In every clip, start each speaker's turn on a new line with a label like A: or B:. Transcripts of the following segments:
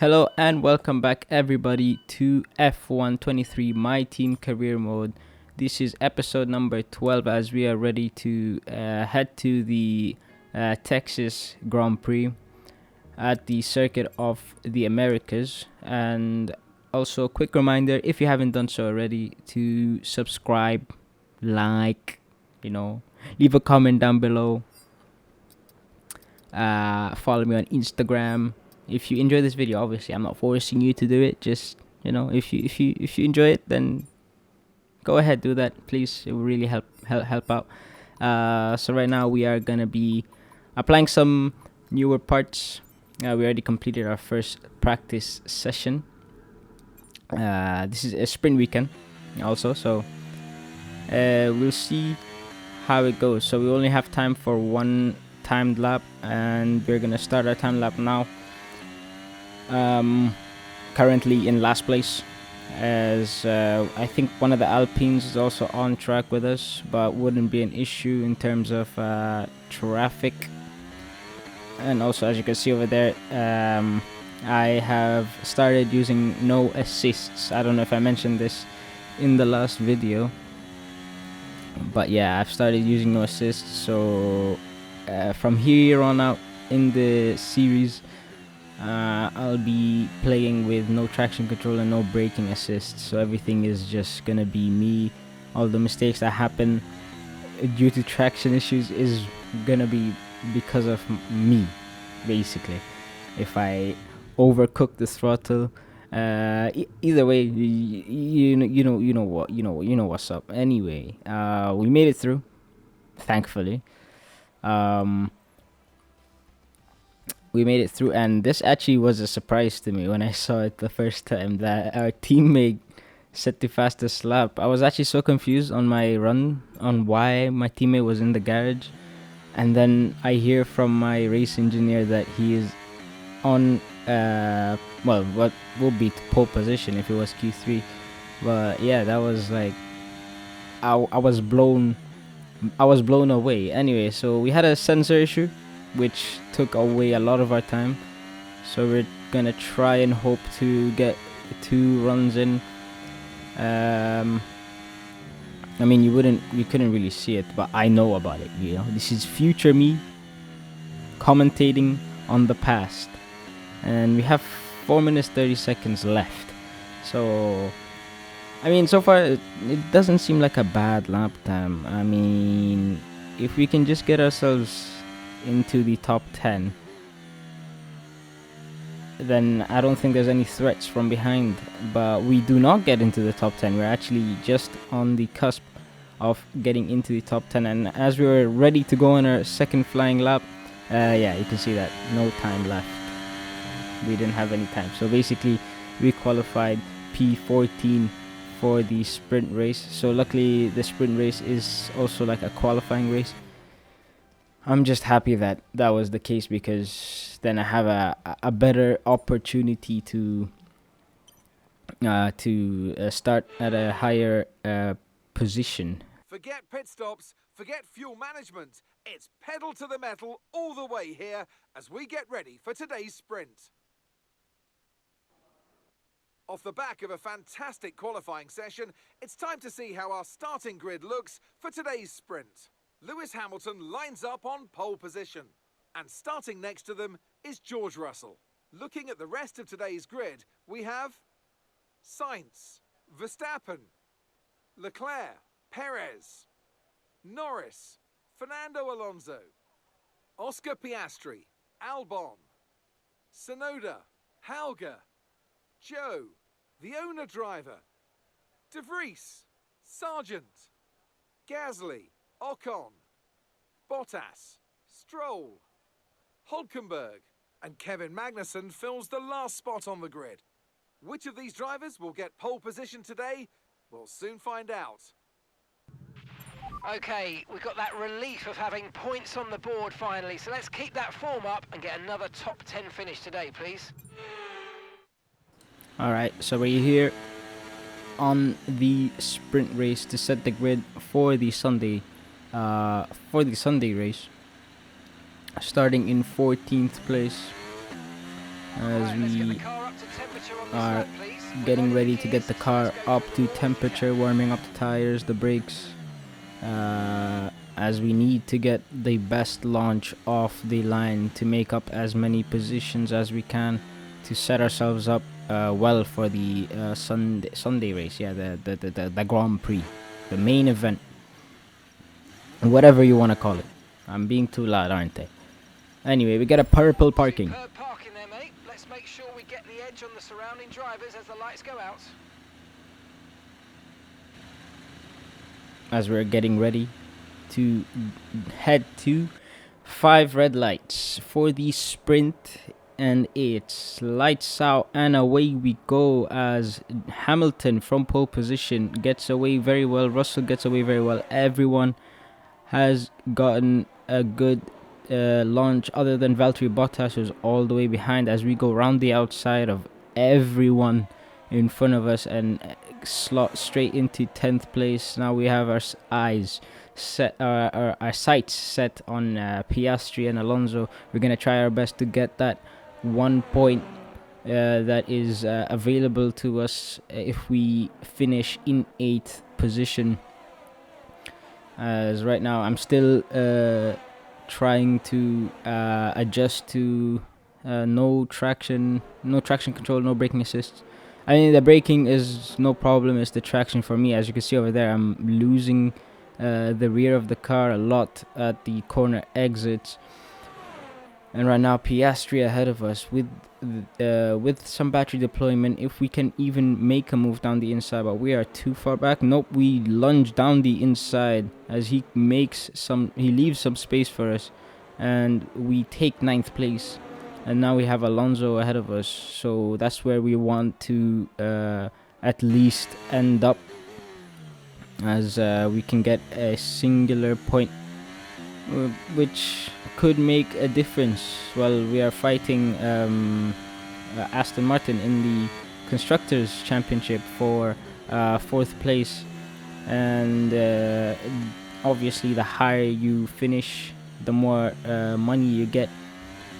A: Hello and welcome back, everybody, to F123 My Team Career Mode. This is episode number 12 as we are ready to head to the Texas Grand Prix at the Circuit of the Americas. And also, a quick reminder, if you haven't done so already, to subscribe, like, leave a comment down below. Follow me on Instagram. If you enjoy this video, obviously I'm not forcing you to do it. Just if you enjoy it, then go ahead, do that, please. It will really help out. So right now we are gonna be applying some newer parts. We already completed our first practice session. This is a sprint weekend, also, so we'll see how it goes. So we only have time for one timed lap, and we're gonna start our time lap now. Currently in last place, as I think one of the Alpines is also on track with us, but wouldn't be an issue in terms of traffic. And also, as you can see over there, I have started using no assists. I don't know if I mentioned this in the last video, but yeah, I've started using no assists. So from here on out in the series, I'll be playing with no traction control and no braking assist, so everything is just gonna be me. All the mistakes that happen due to traction issues is gonna be because of me, basically. If I overcook the throttle, either way, you know what's up. Anyway, we made it through, thankfully. We made it through, and this actually was a surprise to me when I saw it the first time that our teammate set the fastest lap. I was actually so confused on my run on why my teammate was in the garage, and then I hear from my race engineer that he is on what will be pole position if it was Q3. But yeah, that was like I was blown away. Anyway, so we had a sensor issue which took away a lot of our time, so we're gonna try and hope to get 2 runs in. I mean, you couldn't really see it, but I know about it. This is future me commentating on the past, and we have 4 minutes 30 seconds left. So I mean, so far it doesn't seem like a bad lap time. I mean, if we can just get ourselves into the top 10, then I don't think there's any threats from behind. But we do not get into the top 10. We're actually just on the cusp of getting into the top 10, and as we were ready to go on our second flying lap, yeah, you can see that no time left. We didn't have any time, so basically we qualified P14 for the sprint race. So luckily the sprint race is also like a qualifying race. I'm just happy that was the case, because then I have a better opportunity to start at a higher position.
B: Forget pit stops, forget fuel management. It's pedal to the metal all the way here as we get ready for today's sprint. Off the back of a fantastic qualifying session, it's time to see how our starting grid looks for today's sprint. Lewis Hamilton lines up on pole position, and starting next to them is George Russell. Looking at the rest of today's grid, we have Sainz, Verstappen, Leclerc, Perez, Norris, Fernando Alonso, Oscar Piastri, Albon, Tsunoda, Hauger, Joe, the owner driver, De Vries, Sargent, Gasly, Ocon, Bottas, Stroll, Hulkenberg, and Kevin Magnussen fills the last spot on the grid. Which of these drivers will get pole position today? We'll soon find out.
C: Okay, we've got that relief of having points on the board finally, so let's keep that form up and get another top 10 finish today, please.
A: Alright, so we're here on the sprint race to set the grid for the Sunday race, starting in 14th place. as
C: Right, let's get the
A: we
C: car up to temperature on this
A: are
C: lap, please. We're
A: getting ready to
C: gears,
A: get the
C: so
A: car
C: let's go
A: up
C: for
A: to
C: a launch
A: temperature,
C: now.
A: warming up the tires, the brakes, as we need to get the best launch off the line to make up as many positions as we can to set ourselves up well for the Sunday race. Yeah, the Grand Prix, the main event, whatever you want to call it. I'm being too loud, aren't I? Anyway, we got a purple parking.
C: Superb parking there, mate. Let's make sure we get the edge on the surrounding drivers as the lights go out.
A: As we're getting ready to head to 5 red lights for the sprint, and it's lights out and away we go as Hamilton from pole position gets away very well, Russell gets away very well, everyone has gotten a good launch other than Valtteri Bottas, who's all the way behind, as we go round the outside of everyone in front of us and slot straight into 10th place. Now we have our eyes set, our sights set on Piastri and Alonso. We're gonna try our best to get that 1 point that is available to us if we finish in 8th position. As right now I'm still trying to adjust to no traction control, no braking assist. I mean, the braking is no problem, it's the traction for me. As you can see over there, I'm losing the rear of the car a lot at the corner exits. And right now Piastri ahead of us with some battery deployment, if we can even make a move down the inside, but we are too far back. Nope, we lunge down the inside as he leaves some space for us, and we take 9th place. And now we have Alonso ahead of us, so that's where we want to at least end up, as we can get a singular point, which could make a difference. Well, we are fighting Aston Martin in the Constructors' Championship for 4th place, and obviously the higher you finish, the more money you get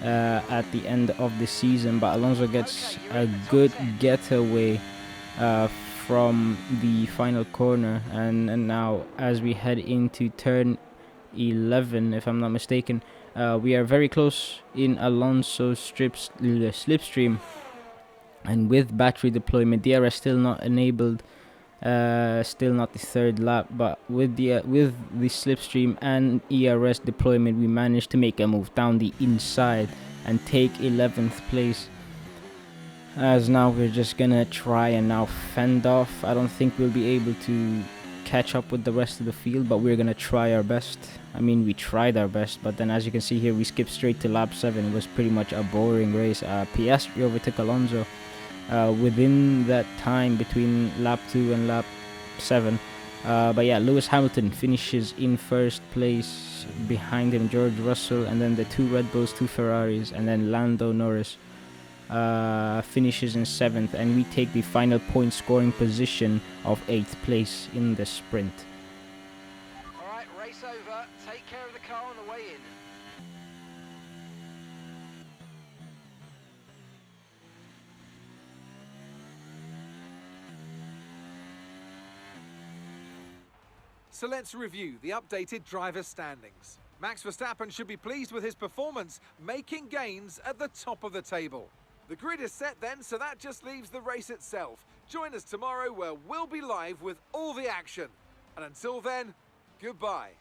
A: at the end of the season. But Alonso gets a good getaway from the final corner, and now as we head into turn 11, if I'm not mistaken, we are very close in Alonso's slipstream, and with battery deployment, DRS still not enabled, still not the 3rd lap, but with the slipstream and ERS deployment, we managed to make a move down the inside and take 11th place. As now we're just gonna try and now fend off. I don't think we'll be able to catch up with the rest of the field, but we're gonna try our best. I mean, we tried our best, but then as you can see here, we skipped straight to lap 7. It was pretty much a boring race. Piastri overtook Alonso within that time between lap 2 and lap 7. But yeah, Lewis Hamilton finishes in 1st place, behind him George Russell, and then the 2 Red Bulls, 2 Ferraris, and then Lando Norris finishes in 7th, and we take the final point scoring position of 8th place in the sprint.
C: Alright, race over. Take care of the car on the way in.
B: So let's review the updated driver standings. Max Verstappen should be pleased with his performance, making gains at the top of the table. The grid is set then, so that just leaves the race itself. Join us tomorrow where we'll be live with all the action. And until then, goodbye.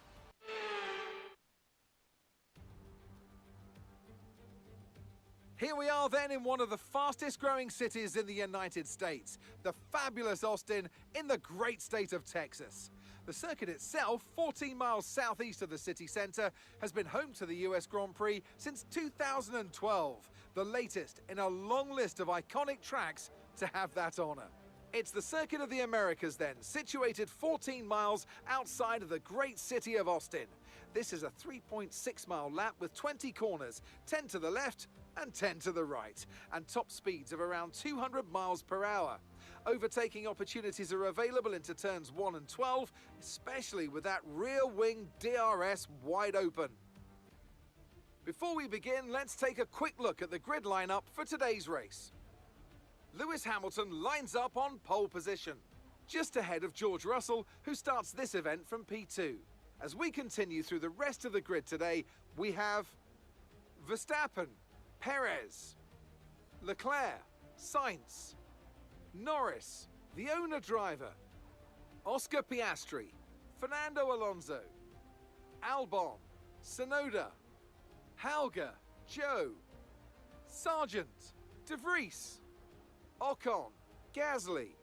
B: Here we are then in one of the fastest growing cities in the United States, the fabulous Austin in the great state of Texas. The circuit itself, 14 miles southeast of the city centre, has been home to the US Grand Prix since 2012, the latest in a long list of iconic tracks to have that honour. It's the Circuit of the Americas then, situated 14 miles outside of the great city of Austin. This is a 3.6 mile lap with 20 corners, 10 to the left and 10 to the right, and top speeds of around 200 miles per hour. Overtaking opportunities are available into turns 1 and 12, especially with that rear wing DRS wide open. Before we begin, let's take a quick look at the grid lineup for today's race. Lewis Hamilton lines up on pole position, just ahead of George Russell, who starts this event from P2. As we continue through the rest of the grid today, we have Verstappen, Perez, Leclerc, Sainz, Norris, the owner driver, Oscar Piastri, Fernando Alonso, Albon, Tsunoda, Halger, Joe, Sargent, De Vries, Ocon, Gasly,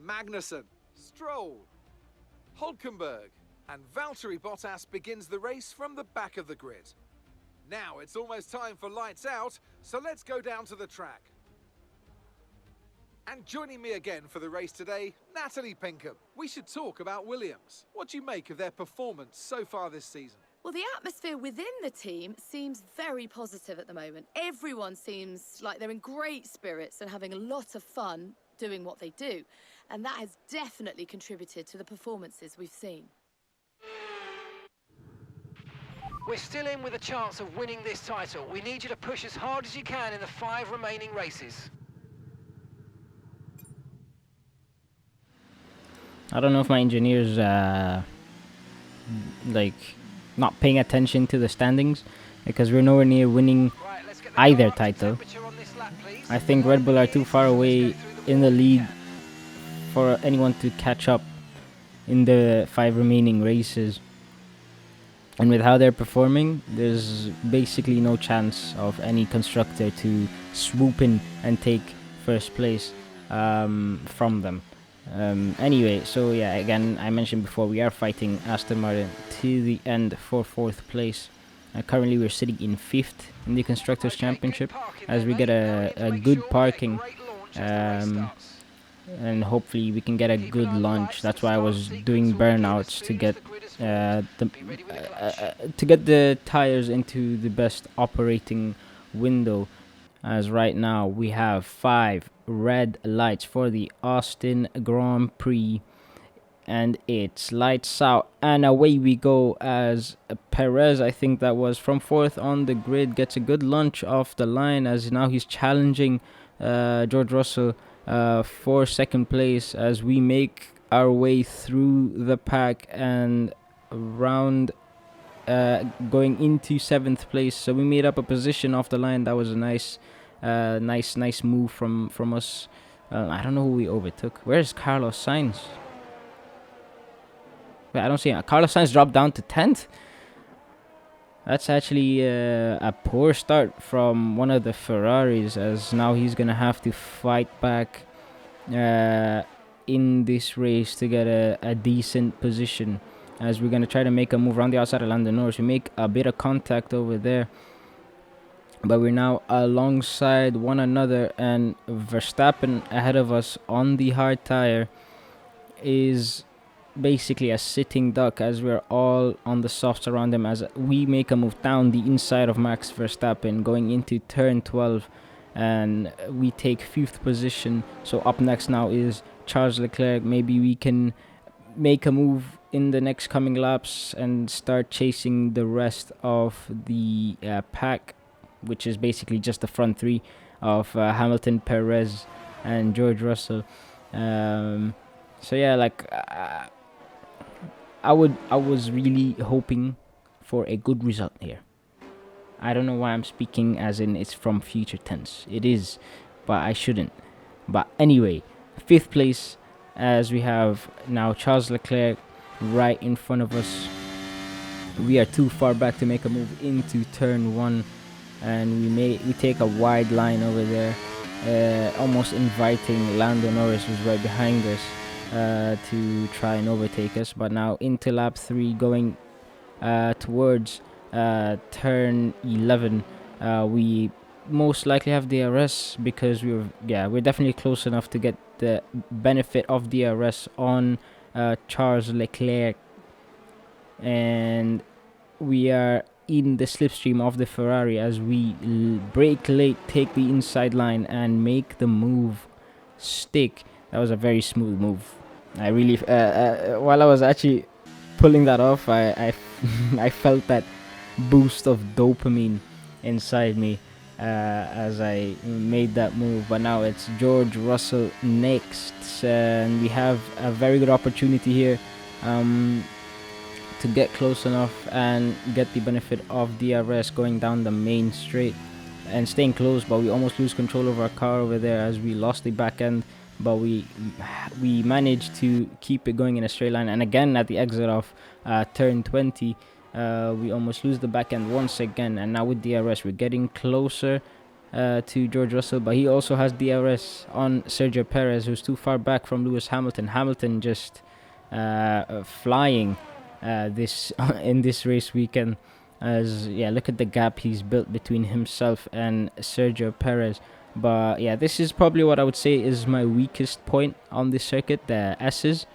B: Magnussen, Stroll, Hulkenberg, and Valtteri Bottas begins the race from the back of the grid. Now it's almost time for lights out, so let's go down to the track. And joining me again for the race today, Natalie Pinkham. We should talk about Williams. What do you make of their performance so far this season?
D: Well, the atmosphere within the team seems very positive at the moment. Everyone seems like they're in great spirits and having a lot of fun doing what they do. And that has definitely contributed to the performances we've seen.
C: We're still in with a chance of winning this title. We need you to push as hard as you can in the 5 remaining races.
A: I don't know if my engineer's like not paying attention to the standings, because we're nowhere near winning
C: Right, let's get the
A: either
C: car up to
A: title.
C: temperature on this lap, please.
A: I think Red Bull are too far away in the lead for anyone to catch up in the 5 remaining races. And with how they're performing, there's basically no chance of any constructor to swoop in and take first place from them. Anyway, so yeah, again, I mentioned before, we are fighting Aston Martin to the end for 4th place. Currently we're sitting in 5th in the Constructors' Championship, as we get a good parking, and hopefully we can get a good launch. That's why I was doing burnouts to get the tires into the best operating window. As right now we have 5 red lights for the Austin Grand Prix, and it's lights out and away we go, as Perez, I think that was, from 4th on the grid, gets a good launch off the line, as now he's challenging George Russell for 2nd place, as we make our way through the pack and around going into 7th place. So we made up a position off the line. That was a nice move from us. I don't know who we overtook. Where's Carlos Sainz? Wait, I don't see him. Carlos Sainz dropped down to 10th. That's actually a poor start from one of the Ferraris, as now he's gonna have to fight back in this race to get a decent position, as we're gonna try to make a move around the outside of Lando Norris. We make a bit of contact over there, but we're now alongside one another, and Verstappen ahead of us on the hard tire is basically a sitting duck, as we're all on the softs around him, as we make a move down the inside of Max Verstappen going into turn 12, and we take 5th position. So up next now is Charles Leclerc. Maybe we can make a move in the next coming laps and start chasing the rest of the pack, which is basically just the front 3 of Hamilton, Perez, and George Russell. So yeah, like I was really hoping for a good result here. I don't know why I'm speaking as in it's from future tense. It is, but I shouldn't. But anyway, 5th place, as we have now Charles Leclerc right in front of us. We are too far back to make a move into turn 1, and we take a wide line over there, almost inviting Lando Norris, who's right behind us, to try and overtake us. But now into lap 3, going towards turn 11, we most likely have DRS, because we're definitely close enough to get the benefit of DRS on Charles Leclerc, and we are in the slipstream of the Ferrari as we brake late, take the inside line, and make the move stick. That was a very smooth move. I really, while I was actually pulling that off, I I felt that boost of dopamine inside me as I made that move. But now it's George Russell next, and we have a very good opportunity here to get close enough and get the benefit of DRS going down the main straight and staying close, but we almost lose control of our car over there as we lost the back end, but we managed to keep it going in a straight line. And again, at the exit of turn 20, we almost lose the back end once again. And now with DRS, we're getting closer to George Russell, but he also has DRS on Sergio Perez, who's too far back from Lewis Hamilton. Hamilton just flying this in this race weekend. As look at the gap he's built between himself and Sergio Perez. But yeah, this is probably what I would say is my weakest point on this circuit, the S's,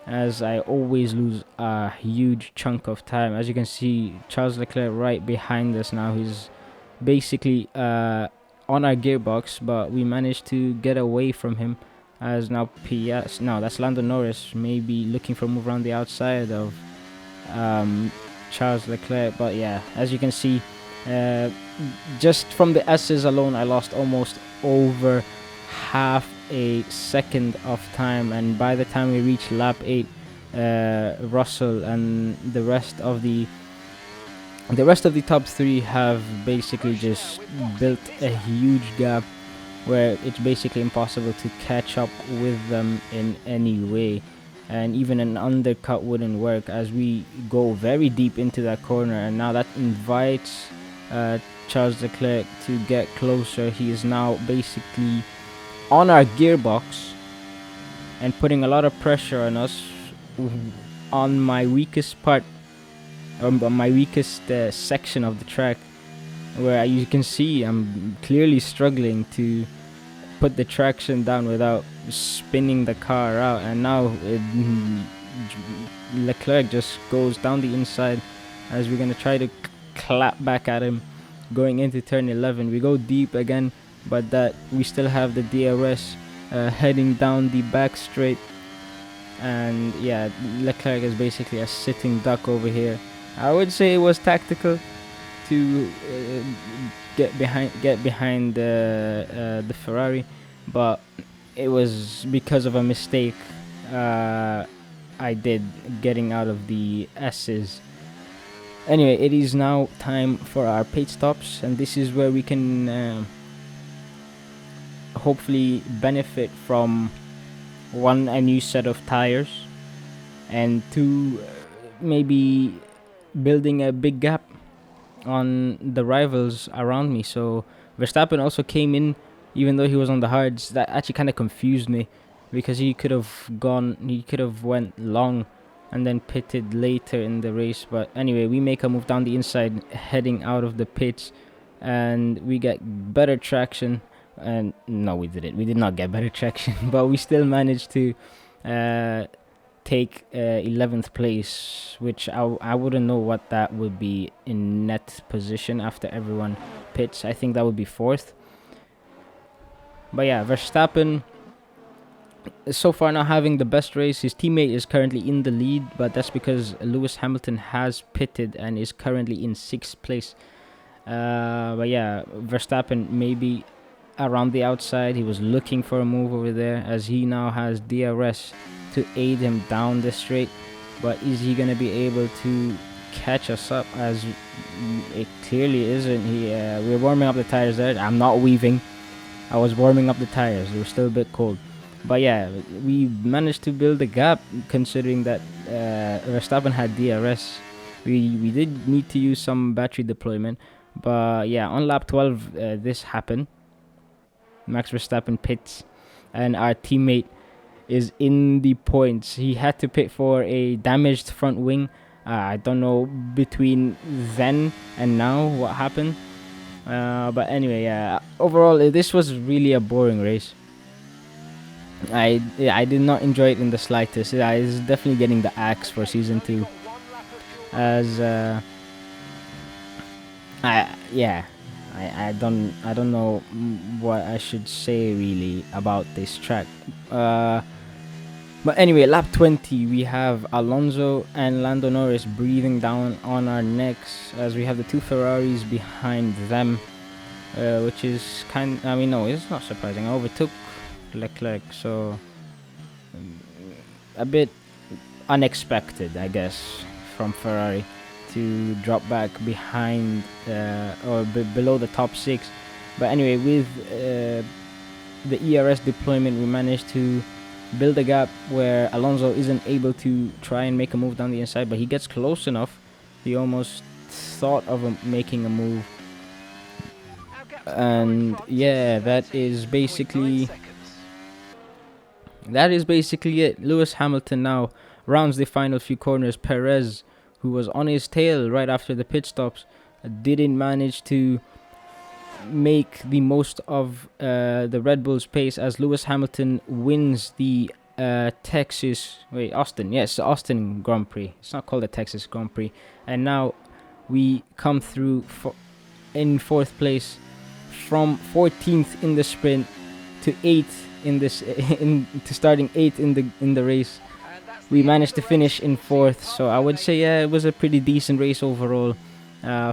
A: as I always lose a huge chunk of time. As you can see, Charles Leclerc right behind us now. He's basically on our gearbox, but we managed to get away from him. As now PS, no, that's Lando Norris, maybe looking for a move around the outside of Charles Leclerc. But yeah, as you can see, just from the S's alone, I lost almost over half a second of time, and by the time we reach lap 8, Russell and the rest of the top 3 have basically just built a huge gap where it's basically impossible to catch up with them in any way. And even an undercut wouldn't work as we go very deep into that corner, and now that invites Charles Leclerc to get closer. He is now basically on our gearbox and putting a lot of pressure on us on my weakest part, my weakest section of the track, where you can see I'm clearly struggling to put the traction down without spinning the car out. And now Leclerc just goes down the inside as we're going to try to clap back at him going into turn 11. We go deep again, but that we still have the DRS heading down the back straight. And yeah, Leclerc is basically a sitting duck over here. I would say it was tactical to get behind the Ferrari, but it was because of a mistake I did getting out of the S's. Anyway, it is now time for our pit stops, and this is where we can hopefully benefit from 1, a new set of tires, and 2, maybe building a big gap on the rivals around me. So Verstappen also came in, even though he was on the hards. That actually kind of confused me, because he could have went long and then pitted later in the race. But anyway, we make a move down the inside heading out of the pits, and we get better traction. And no, we did not get better traction, but we still managed to take 11th place, which I wouldn't know what that would be in net position after everyone pits. I think that would be 4th. But yeah, Verstappen so far not having the best race. His teammate is currently in the lead, but that's because Lewis Hamilton has pitted and is currently in 6th place. But yeah, Verstappen maybe around the outside. He was looking for a move over there, as he now has DRS to aid him down the straight. But is he going to be able to catch us up? As it clearly isn't. We're warming up the tires there. I'm not weaving. I was warming up the tires. They were still a bit cold. But yeah, we managed to build a gap, considering that Verstappen had DRS. We did need to use some battery deployment. But yeah, on lap 12, this happened. Max Verstappen pits, and our teammate is in the points. He had to pit for a damaged front wing. I don't know between then and now what happened. But anyway, yeah, overall this was really a boring race. I did not enjoy it in the slightest. I was definitely getting the axe for season 2, as I don't know what I should say really about this track. But anyway, lap 20, we have Alonso and Lando Norris breathing down on our necks as we have the two Ferraris behind them, which is no, it's not surprising. I overtook Leclerc, so a bit unexpected, I guess, from Ferrari to drop back behind or below the top 6. But anyway, with the ERS deployment, we managed to build a gap where Alonso isn't able to try and make a move down the inside, but he gets close enough. He almost thought of making a move. And yeah, that is basically it. Lewis Hamilton now rounds the final few corners. Perez, who was on his tail right after the pit stops, didn't manage to make the most of the Red Bull's pace as Lewis Hamilton wins the Austin Grand Prix. It's not called the Texas Grand Prix. And now we come through in 4th place, from 14th in the sprint to 8th to starting 8th in the race. We managed to finish in 4th, so I would say it was a pretty decent race overall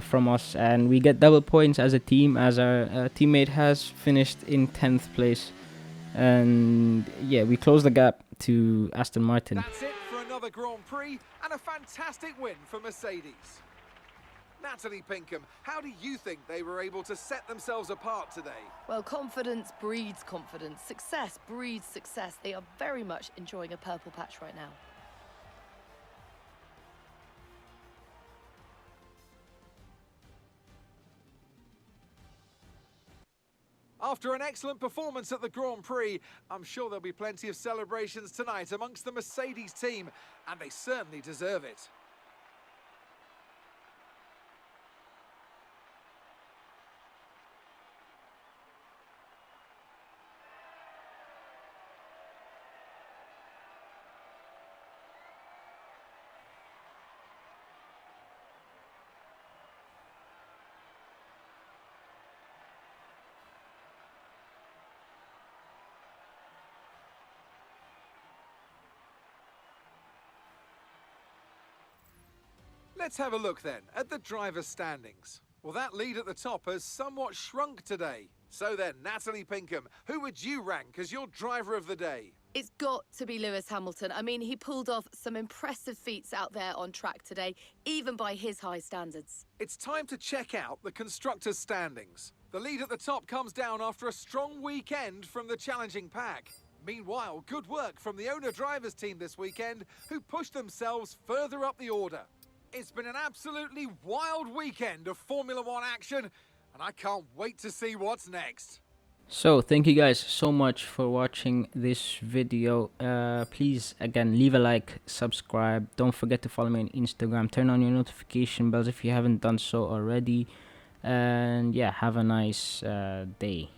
A: from us, and we get double points as a team, as our teammate has finished in 10th place. And yeah, we close the gap to Aston Martin.
B: That's it for another Grand Prix and a fantastic win for Mercedes. Natalie Pinkham, how do you think they were able to set themselves apart today?
D: Well, confidence breeds confidence. Success breeds success. They are very much enjoying a purple patch right now.
B: After an excellent performance at the Grand Prix, I'm sure there'll be plenty of celebrations tonight amongst the Mercedes team, and they certainly deserve it. Let's have a look then at the driver's standings. Well, that lead at the top has somewhat shrunk today. So then, Natalie Pinkham, who would you rank as your driver of the day?
D: It's got to be Lewis Hamilton. I mean, he pulled off some impressive feats out there on track today, even by his high standards.
B: It's time to check out the constructors' standings. The lead at the top comes down after a strong weekend from the challenging pack. Meanwhile, good work from the owner-drivers team this weekend, who pushed themselves further up the order. It's been an absolutely wild weekend of Formula One action, and I can't wait to see what's next.
A: So thank you guys so much for watching this video. Please again leave a like, subscribe, don't forget to follow me on Instagram, turn on your notification bells if you haven't done so already, and yeah, have a nice day.